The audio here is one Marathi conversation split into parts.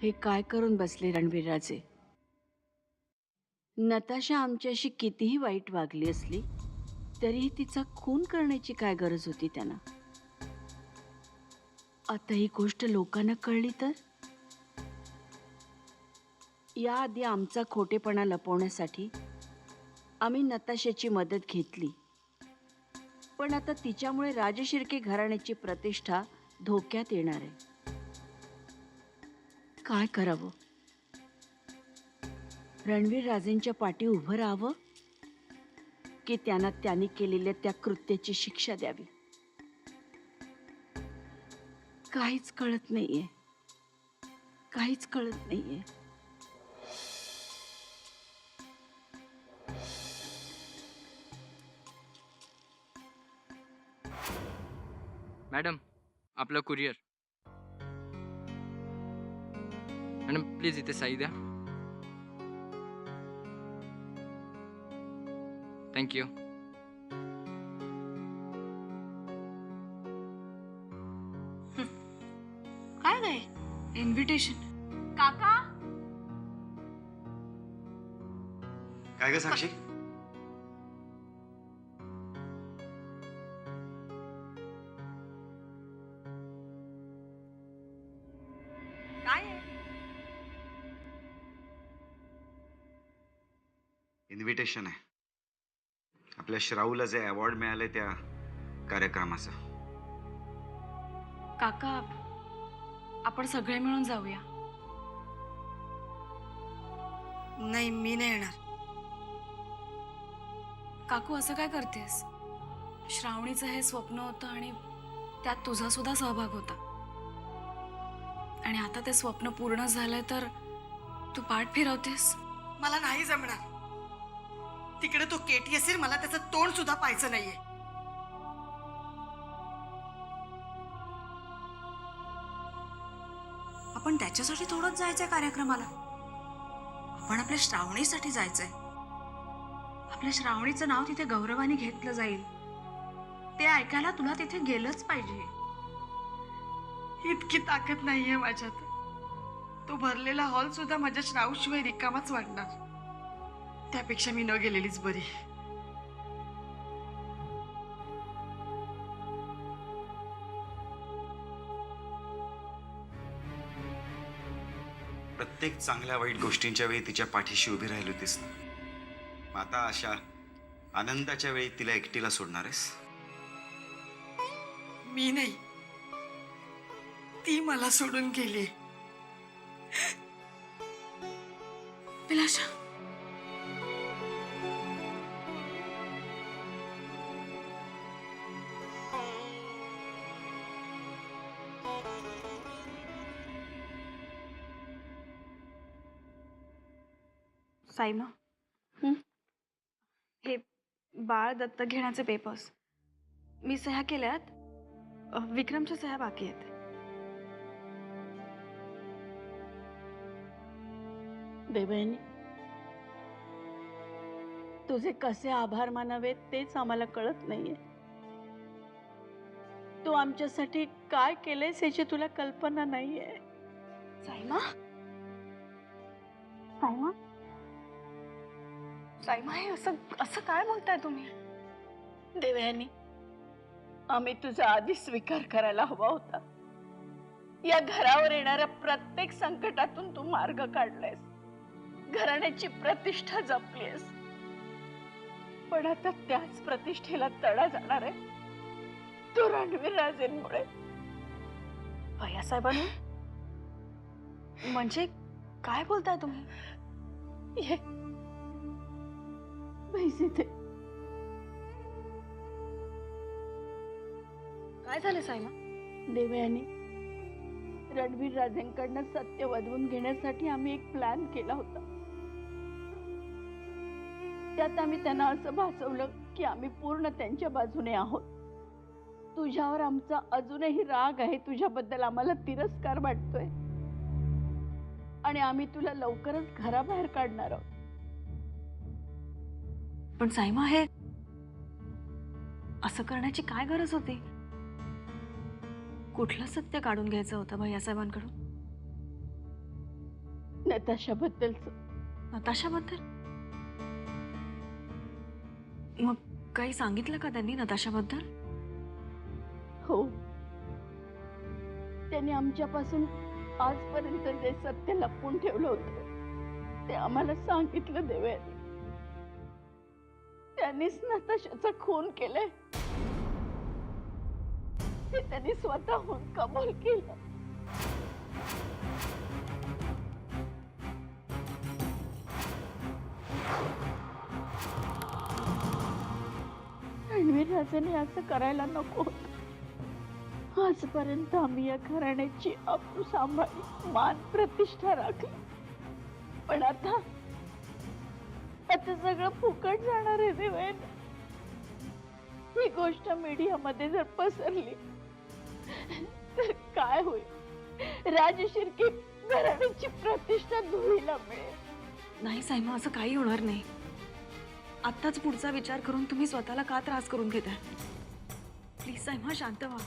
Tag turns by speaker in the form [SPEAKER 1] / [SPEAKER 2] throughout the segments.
[SPEAKER 1] हे काय करून बसले रणवीरराजे? नताशा आमच्याशी कितीही वाईट वागली असली तरीही तिचा खून करण्याची काय गरज होती त्यांना? आता ही गोष्ट लोकांना कळली तर? याआधी आमचा खोटेपणा लपवण्यासाठी आम्ही नताशाची मदत घेतली, पण आता तिच्यामुळे राजशिर्के घराण्याची प्रतिष्ठा धोक्यात येणार आहे. काय करावं? रणवीर राजेंच्या पाठी उभं राहावं की त्यांना त्यांनी केलेल्या त्या कृत्याची शिक्षा द्यावी? काहीच कळत नाहीये. काहीच कळत नाहीये.
[SPEAKER 2] मॅडम, आपलं कुरिअर. मॅडम प्लीज इथे सही द्या. थँक्यू.
[SPEAKER 3] काय नाही, इन्व्हिटेशन. काका,
[SPEAKER 4] काय ग साक्षी?
[SPEAKER 3] काय आहे?
[SPEAKER 4] इन्व्हिटेशन आहे आपल्या श्राऊला जे अवॉर्ड मिळाले त्या कार्यक्रमाचं.
[SPEAKER 3] काका, आपण सगळे मिळून जाऊया.
[SPEAKER 5] नाही, मी नाही येणार.
[SPEAKER 3] काकू, असं काय करतेस? श्रावणीचं हे स्वप्न होतं आणि त्यात तुझा सुद्धा सहभाग होता, आणि आता ते स्वप्न पूर्ण झालंय तर तू पाठ फिरवतेस.
[SPEAKER 5] मला नाही जमणार. तिकडे तो केटी असेल, मला त्याचं तोंड सुद्धा पाहायचं नाहीये. आपण त्याच्यासाठी थोडंच जायचंय कार्यक्रमाला. आपण आपल्या श्रावणीसाठी जायचंय. आपल्या श्रावणीचं नाव तिथे गौरवाने घेतलं जाईल, ते ऐकायला तुला तिथे गेलंच पाहिजे. इतकी ताकद नाहीये माझ्यात. तो भरलेला हॉल सुद्धा माझ्या श्रावशिवाय रिकामाच वाटणार. त्यापेक्षा मी न गेलेलीच बरी.
[SPEAKER 4] प्रत्येक चांगल्या वाईट गोष्टींच्या वेळी तिच्या पाठीशी उभी राहिली होतीस ना. मग आता अशा आनंदाच्या वेळी तिला एकटीला सोडणार आहेस?
[SPEAKER 5] मी नाही, ती मला सोडून गेली. विलाशा,
[SPEAKER 3] साईमा, हे बाळ दत्तक घेण्याचे पेपर्स मी सह्या केल्यात. विक्रमच्या सह्या बाकी आहेत.
[SPEAKER 1] देवयानी, तुझे कसे आभार मानावेत तेच आम्हाला कळत नाहीये. तू आमच्यासाठी काय केलेस याची तुला कल्पना नाहीये.
[SPEAKER 3] साईमा, साईमा, साईमा, हे असं असं काय बोलताय तुम्ही?
[SPEAKER 1] देवयानी, आम्ही तुझा आधी स्वीकार करायला हवा होता. या घरावर येणाऱ्या प्रत्येक संकटातून तू मार्ग काढलायस, घराण्याची प्रतिष्ठा जपलीस. पण आता त्याच प्रतिष्ठेला तडा जाणार आहे तो रणवीर राजेंमुळे.
[SPEAKER 3] भैयासाहेबांनी? म्हणजे काय बोलताय तुम्ही?
[SPEAKER 1] ये पैसे दे.
[SPEAKER 3] काय झालं साईमा?
[SPEAKER 1] देवयानी, रणवीर राजेंकडनं सत्य वधवून घेण्यासाठी आम्ही एक प्लॅन केला होता. त्यात आम्ही त्यांना असं भासवलं की आम्ही पूर्ण त्यांच्या बाजूने आहोत. तुझ्यावर आमचा अजूनही राग आहे, तुझ्याबद्दल आम्हाला तिरस्कार वाटतोय आणि आम्ही तुला लवकरच घराबाहेर काढणार आहोत.
[SPEAKER 3] पण साईमा, हे असं करण्याची काय गरज होती? कुठलं सत्य काढून घ्यायचं होतं भैयासाहेबांकडून?
[SPEAKER 1] नताशाबद्दलच.
[SPEAKER 3] नताशाबद्दल? मग काही सांगितलं का त्यांनी नताशाबद्दल?
[SPEAKER 1] हो, त्यांनी आमच्यापासून आजपर्यंत जे सत्य लपवून ठेवलं होतं ते आम्हाला सांगितलं देवयानी. त्यांनीच नताशाचा खून केलाय हे त्यांनी स्वतःहून कबूल केलं. रणवीर राजाने असं करायला नको होतं. आजपर्यंत आम्ही या घराण्याची अब्रू सांभाळी, मान प्रतिष्ठा राखली, पण आता सगळं फुकट जाणार आहे देवयानी. ही गोष्ट मीडियामध्ये जर पसरली तर काय होईल? राजशिर्के घराण्याची प्रतिष्ठा धुळीला मिळेल.
[SPEAKER 3] नाही सायमा, असं काही होणार नाही. आत्ताच पुढचा विचार करून तुम्ही स्वतःला का त्रास करून घेताय? प्लीज सायमा, शांत व्हा.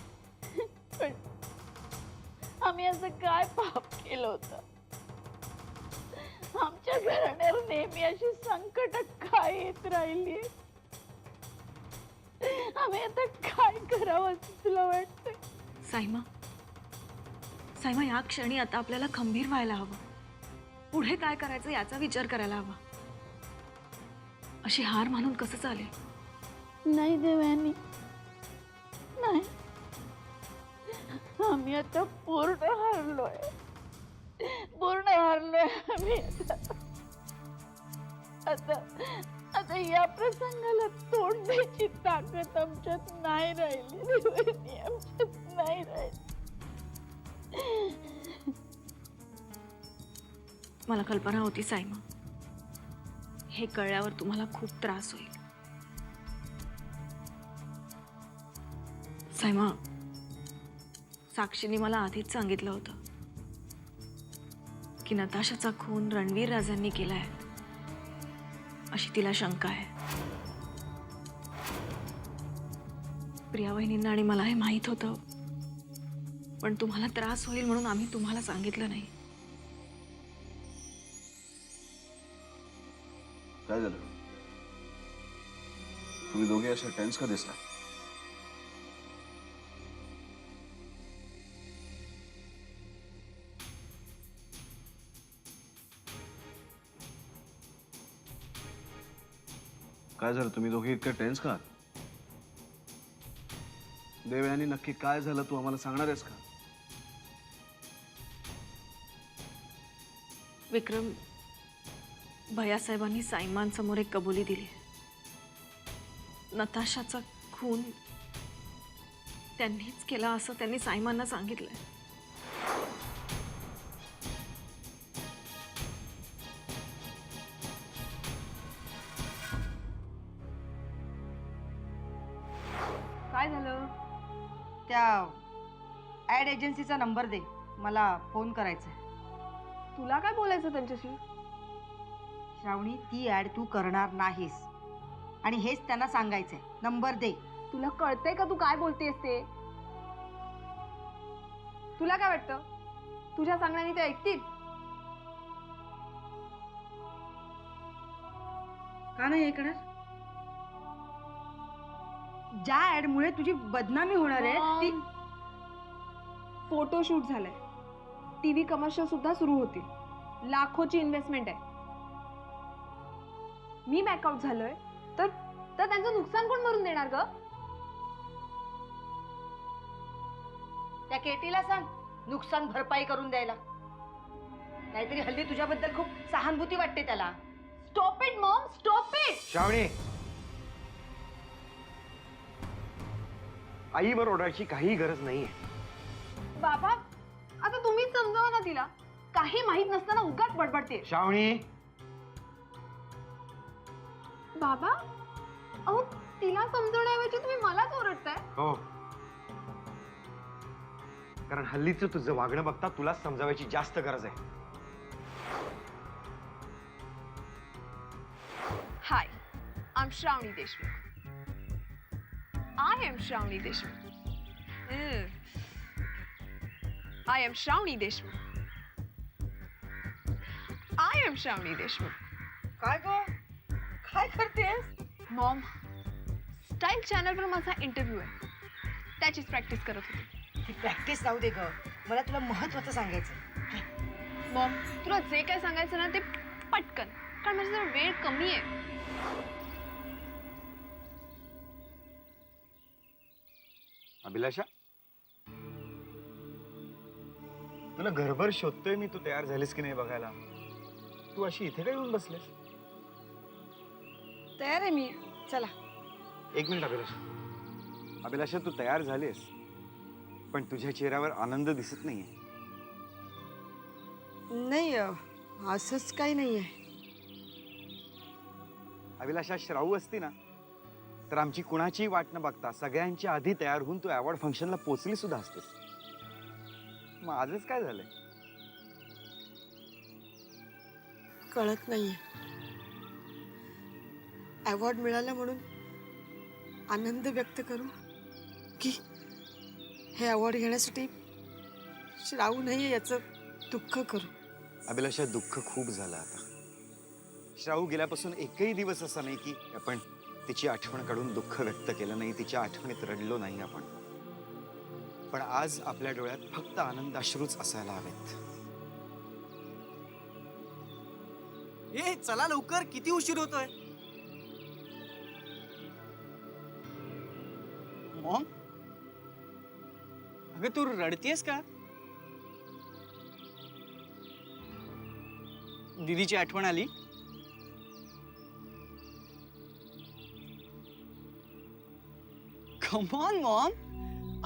[SPEAKER 1] पण आम्ही असं काय पाप केलं होतं? आमच्या घराण्यावर नेहमी अशी संकट काय येत राहिली? आम्ही आता काय करावं असं तुला वाटतंय?
[SPEAKER 3] सायमा, सायमा, या क्षणी आता आपल्याला खंबीर व्हायला हवं. पुढे काय करायचं याचा विचार करायला हवा. अशी हार मानून कसं चालेल?
[SPEAKER 1] नाही देवयानी, नाही. आम्ही आता पूर्ण हारलोय, पूर्ण हारलोय आम्ही आता. आता या प्रसंगाला तोंड द्यायची ताकद आमच्यात नाही राहिली देवयानी, आमच्यात नाही राहिली.
[SPEAKER 3] मला कल्पना होती सायमा, हे कळल्यावर तुम्हाला खूप त्रास होईल. सायमा, साक्षीने मला आधीच सांगितलं होतं की नताशाचा खून रणवीर राजांनी केलाय अशी तिला शंका आहे. प्रिया वहिनींना आणि मला हे माहित होतं, पण तुम्हाला त्रास होईल म्हणून आम्ही तुम्हाला सांगितलं नाही.
[SPEAKER 6] काय झालं? तुम्ही दोघे अशा टेन्स का दिसता? काय झालं? तुम्ही दोघे इतके टेन्स का? देवयानी, नक्की काय झालं तू आम्हाला सांगणार आहेस का?
[SPEAKER 3] विक्रम, भैयासाहेबांनी सायमांसमोर एक कबुली दिली. नताशाचा खून त्यांनीच केला असं त्यांनी सायमांना सांगितलंय.
[SPEAKER 7] काय झालं? त्या ऍड एजन्सीचा नंबर दे, मला फोन करायचा आहे.
[SPEAKER 3] तुला काय बोलायचं त्यांच्याशी?
[SPEAKER 7] श्रावणी, ती ऍड तू करणार नाहीस आणि हेच त्यांना सांगायचंय. नंबर दे.
[SPEAKER 3] तुला कळतंय का तू काय बोलतेस ते? तुला काय वाटतं, तुझ्या सांगण्याने ते ऐकतील?
[SPEAKER 7] का नाही ऐकणार? ज्या ऍड मुळे तुझी बदनामी होणार आहे ती.
[SPEAKER 8] फोटोशूट झालंय, टीव्ही कमर्शियल सुद्धा सुरू होतील, लाखोची इन्व्हेस्टमेंट आहे. मी बॅकआउट झालोय तर त्यांचं नुकसान कोण भरून देणार ग?
[SPEAKER 7] त्या केटीला सांग नुकसान भरपाई करून द्यायला. नाहीतरी हल्ली तुझ्याबद्दल खूप सहानुभूती वाटते त्याला.
[SPEAKER 8] Stop it mom, stop it.
[SPEAKER 9] Shravani, आईवर ओरडायची काही गरज नाहीये.
[SPEAKER 8] बाबा, आता तुम्हीच समजावा ना तिला. काही माहित नसताना उगाच बडबडते.
[SPEAKER 9] श्रावणी,
[SPEAKER 8] बाबा, अहो तिला समजवण्याऐवजी तुम्ही मलाच ओरडताय.
[SPEAKER 9] हो, कारण हल्लीचं तुझं वागणं बघता तुला समजावायची जास्त गरज आहे.
[SPEAKER 8] Hi, I'm Shravani Deshmukh. I am Shravani Deshmukh. I am Shravani Deshmukh. I am Shravani Deshmukh.
[SPEAKER 7] काय ग काय करतेस?
[SPEAKER 8] मॉम, स्टाईल चॅनलवर माझा इंटरव्ह्यू आहे, त्याचीच प्रॅक्टिस करत होती.
[SPEAKER 7] ती प्रॅक्टिस राहू दे ग, मला तुला महत्वाचं सांगायचं.
[SPEAKER 8] मॉम, तुला जे काय सांगायचं ना ते पटकन, कारण माझा जरा वेळ कमी आहे.
[SPEAKER 9] अभिलाषा, तुला घरभर शोधतोय मी, तू तयार झालीस की नाही बघायला. तू अशी इथे काय येऊन बसलेस?
[SPEAKER 7] तयार आहे मी, चला.
[SPEAKER 9] एक मिनिट अभिलाषा. अभिलाषा, तू तयार झालीस, पण तुझ्या चेहऱ्यावर आनंद दिसत नाहीये.
[SPEAKER 7] नाही असंच काही नाहीये.
[SPEAKER 9] अभिलाषा, श्रावू असती ना तर आमची कुणाची वाट न बघता सगळ्यांच्या आधी तयार होऊन तू अवॉर्ड फंक्शनला पोचली सुद्धा असतेस. मग आजच काय झालंय?
[SPEAKER 7] कळत नाहीये. अवॉर्ड मिळाला म्हणून आनंद व्यक्त करू की हे अवॉर्ड घेण्यासाठी श्रावू नाहीये याचं दुःख करू?
[SPEAKER 9] अभिलाषा, दुःख खूप झालं आता. श्रावू गेल्यापासून एकही दिवस असा नाही की आपण तिची आठवण काढून दुःख व्यक्त केलं नाही, तिच्या आठवणीत रडलो नाही आपण. पण आज आपल्या डोळ्यात फक्त आनंदाश्रूच असायला हवेत.
[SPEAKER 10] ए चला लवकर, किती उशीर होतोय. मॉम, अगं तू रडतेस का? दीदीची आठवण आली? कम ऑन मॉम,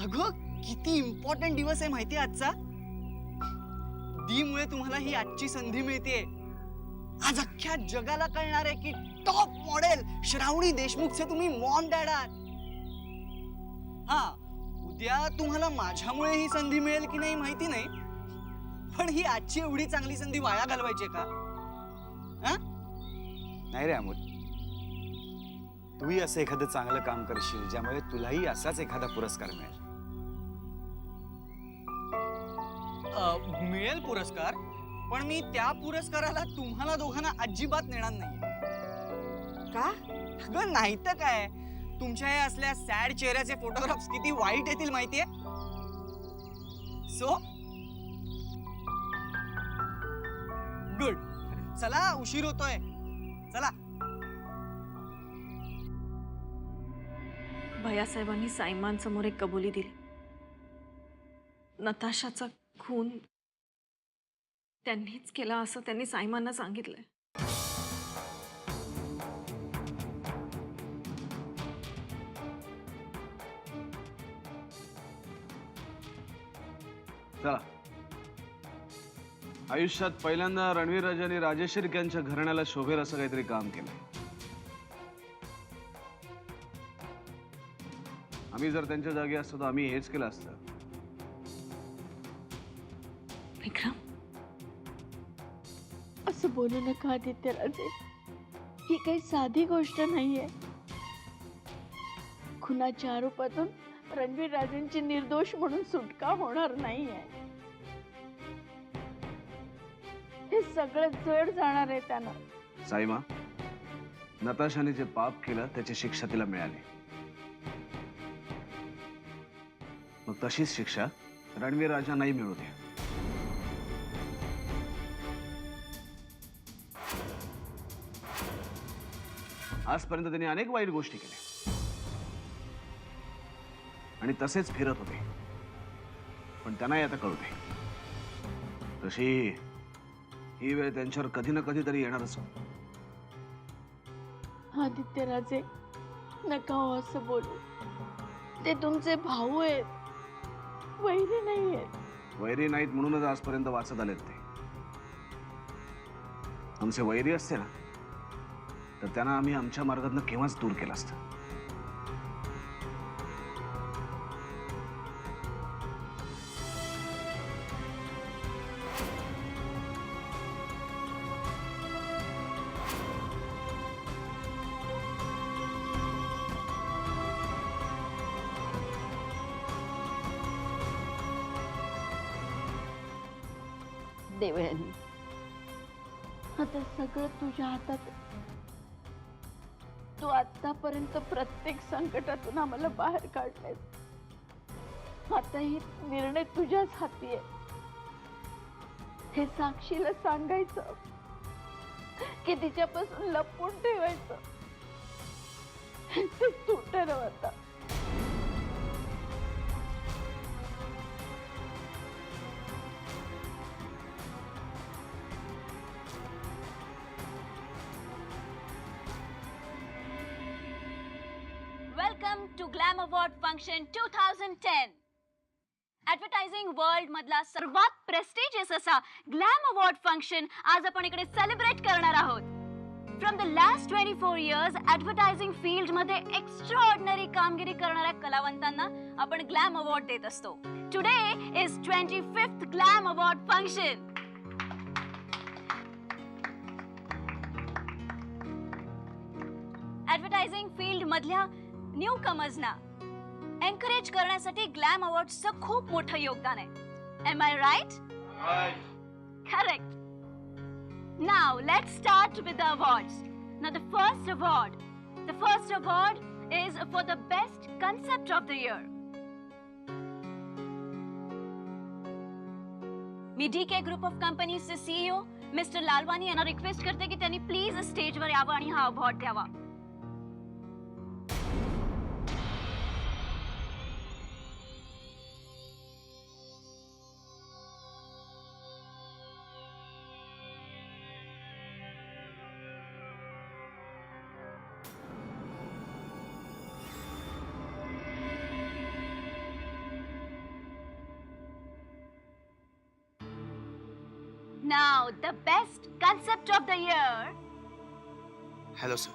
[SPEAKER 10] अगं किती इम्पॉर्टंट दिवस आहे माहितीये आजचा. दीमुळे तुम्हाला ही आजची संधी मिळते. आज अख्ख्या जगाला कळणार आहे की टॉप मॉडेल श्रावणी देशमुखचे तुम्ही मॉम डॅड आहात. हा, उद्या तुम्हाला माझ्यामुळे ही संधी मिळेल की नाही माहिती नाही, पण ही आजची एवढी चांगली संधी वाया घालवायची का?
[SPEAKER 9] नाही रे अमोल, तूही असं एखादं चांगलं काम करशील ज्यामुळे तुलाही असाच एखादा पुरस्कार मिळेल.
[SPEAKER 10] मिळेल पुरस्कार, पण मी त्या पुरस्काराला तुम्हाला दोघांना अजिबात नेणार नाही.
[SPEAKER 7] का?
[SPEAKER 10] अगं नाही तर काय, तुमच्या हे असल्या सॅड चेहऱ्याचे फोटोग्राफ्स किती वाईट येतील माहितीये. सो गुड, चला उशीर होतोय, चला.
[SPEAKER 3] भैयासाहेबांनी सायमान समोर एक कबुली दिली. नताशाचा खून त्यांनीच केला असं त्यांनी सायमांना सांगितलंय.
[SPEAKER 6] चला, आयुष्यात पहिल्यांदा रणवीर राजाने राजेश्री यांच्या घराण्याला शोभेल असं काहीतरी काम केलं. आम्ही जर त्यांच्या जागी असतो तर आम्ही हेच केलं असतं.
[SPEAKER 3] विक्रम,
[SPEAKER 1] असं बोलू नका आदित्यराजे. ही काही साधी गोष्ट नाहीये. खुनाच्या आरोपातून रणवीर राजेंची निर्दोष म्हणून सुटका होणार नाहीये. हे सगळं जड जाणार आहे त्यांना.
[SPEAKER 6] साईमा, नताशाने जे पाप केलं त्याची शिक्षा तिला मिळाली. मग तशीच शिक्षा रणवीर राजांनाही मिळू द्या. आजपर्यंत त्यांनी अनेक वाईट गोष्टी केल्या आणि तसेच फिरत होते, पण त्यांनाही आता कळू दे. तशी ही वेळ त्यांच्यावर कधी ना कधी तरी येणारच.
[SPEAKER 1] आदित्यराजे, नका हो असं बोलू. ते तुमचे भाऊ आहेत, वैरी नाही आहेत.
[SPEAKER 6] वैरी नाहीत म्हणूनच आजपर्यंत वाचत आलेत ते. आमचे वैरी असते ना तर त्यांना आम्ही आमच्या मार्गातनं केव्हाच दूर केलं असतं.
[SPEAKER 1] देवयानी, आता सगळं तुझ्या हातात आहे. तू आतापर्यंत प्रत्येक संकटातून आम्हाला बाहेर काढलेस. आता ही निर्णय तुझ्याच हाती आहे. हे साक्षीला सांगायचं की तिच्यापासून लपवून ठेवायचं ते तू ठरव आता.
[SPEAKER 11] Welcome to glam award function 2010. Advertising world मधला सर्वात प्रेस्टिजियस असा ग्लॅम अवॉर्ड फंक्शन आज आपण इकडे सेलिब्रेट करणार आहोत. From the last 24 years advertising field मध्ये एक्स्ट्राऑर्डिनरी कामगिरी करणाऱ्या कलावंतांना आपण ग्लॅम अवॉर्ड देत असतो. Today is 25th glam award function. Advertising field मधल्या न्यू कमर्सना एनकरेज करण्यासाठी ग्लॅम अवॉर्ड्सचं खूप मोठं योगदान आहे. Am I right? Correct. Now let's start with the awards. Now the first award is for the best concept of the year. मी डीके ग्रुप ऑफ कंपनीजचे सीईओ मिस्टर लालवानी यांना रिक्वेस्ट करते की त्यांनी प्लीज स्टेजवर यावं आणि हा अवॉर्ड द्यावा. Now, the best concept of the year.
[SPEAKER 6] Hello sir.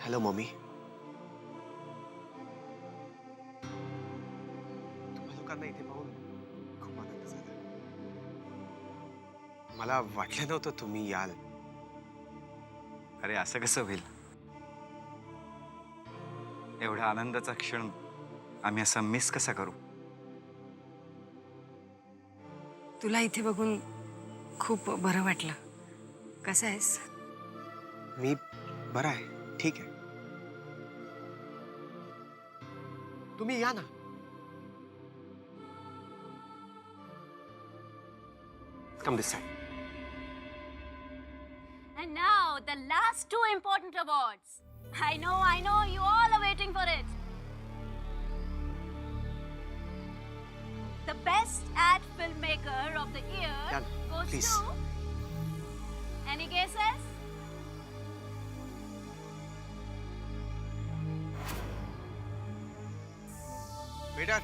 [SPEAKER 6] Hello mummy. तुम्हा लोकांना इथे पाहून खूप आनंद झाला. मला वाटलं नव्हतं तुम्ही याल.
[SPEAKER 4] अरे असं कसं होईल? एवढा आनंदाचा क्षण आम्ही असा मिस कसा करू?
[SPEAKER 3] तुला इथे बघून खूप बरं वाटलं. कसं आहेस?
[SPEAKER 6] मी बरा आहे. ठीक आहे. तुम्ही या ना. Come this side.
[SPEAKER 11] And now, the last two important awards. I know, you all are waiting for it. The best ad filmmaker of the year
[SPEAKER 6] Done.
[SPEAKER 11] goes
[SPEAKER 6] Please.
[SPEAKER 11] to... Any guesses?
[SPEAKER 6] Waiter.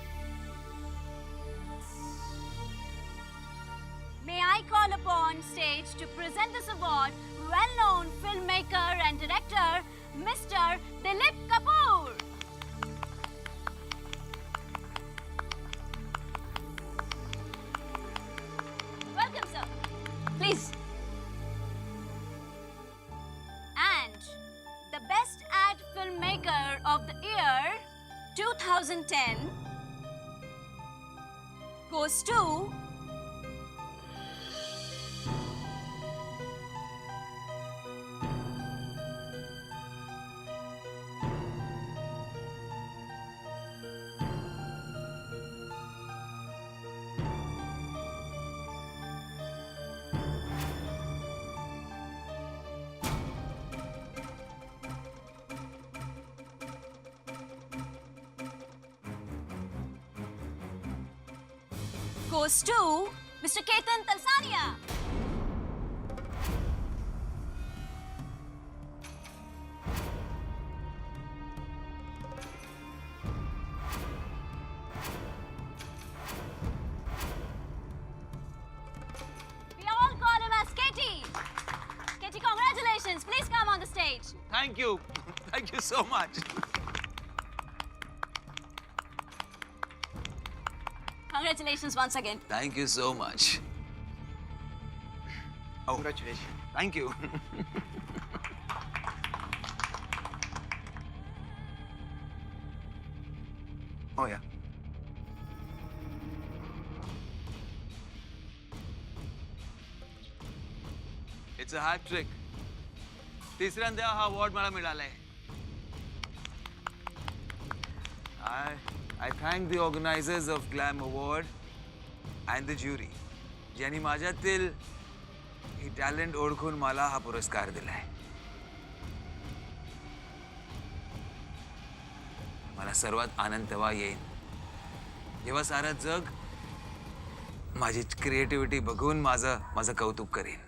[SPEAKER 11] May I call upon stage to present this award well-known filmmaker and director, Mr. Dilip Kapoor. Welcome, sir. Please. And the best ad filmmaker of the year 2010 goes to Mr. Ketan Talsania. We all call him as Katie. Katie, congratulations. Please come on the stage.
[SPEAKER 12] Thank you. Thank you so much.
[SPEAKER 11] Congratulations once again.
[SPEAKER 12] Thank you so much. Oh,
[SPEAKER 6] Congratulations.
[SPEAKER 12] thank you. Oh, yeah. It's a hat trick. तिसऱ्यांदा हा अवॉर्ड मला मिळालाय. I thank the organizers of Glam Award and the jury, ज्यांनी माझ्यातील ही टॅलेंट ओळखून मला हा पुरस्कार दिलाय. मला सर्वात आनंद तेव्हा येईल जेव्हा सारं जग माझी क्रिएटिव्हिटी बघून माझं कौतुक करेन.